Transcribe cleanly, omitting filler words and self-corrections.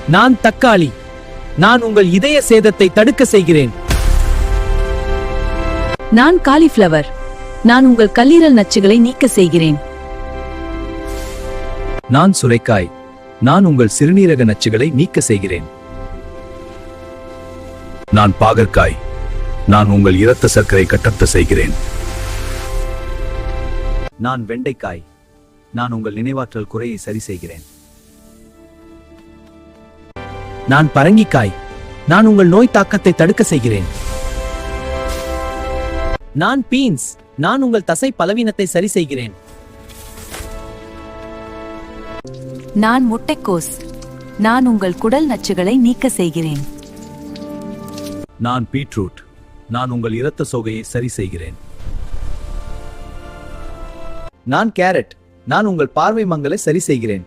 நான் தக்காளி. நான் உங்கள் இதய சேதத்தை தடுக்க செய்கிறேன். நான் காலிஃப்ளவர். நான் உங்கள் கல்லீரல் நச்சுகளை நீக்க செய்கிறேன். நான் சுரைக்காய். நான் உங்கள் சிறுநீரக நச்சுகளை நீக்க செய்கிறேன். நான் பாகற்காய். நான் உங்கள் இரத்த சர்க்கரை கட்டத்த செய்கிறேன். நான் வெண்டைக்காய். நான் உங்கள் நினைவாற்றல் குறையை சரி செய்கிறேன். நான் பரங்கிக்காய். நான் உங்கள் நோய் தாக்கத்தை தடுக்க செய்கிறேன். நான் பீன்ஸ். நான் உங்கள் தசை பலவீனத்தை சரி செய்கிறேன். நான் முட்டைக்கோஸ். நான் உங்கள் குடல் நச்சுகளை நீக்க செய்கிறேன். நான் பீட்ரூட். நான் உங்கள் இரத்த சோகையை சரி செய்கிறேன். நான் கேரட். நான் உங்கள் பார்வை மங்கலை சரி செய்கிறேன்.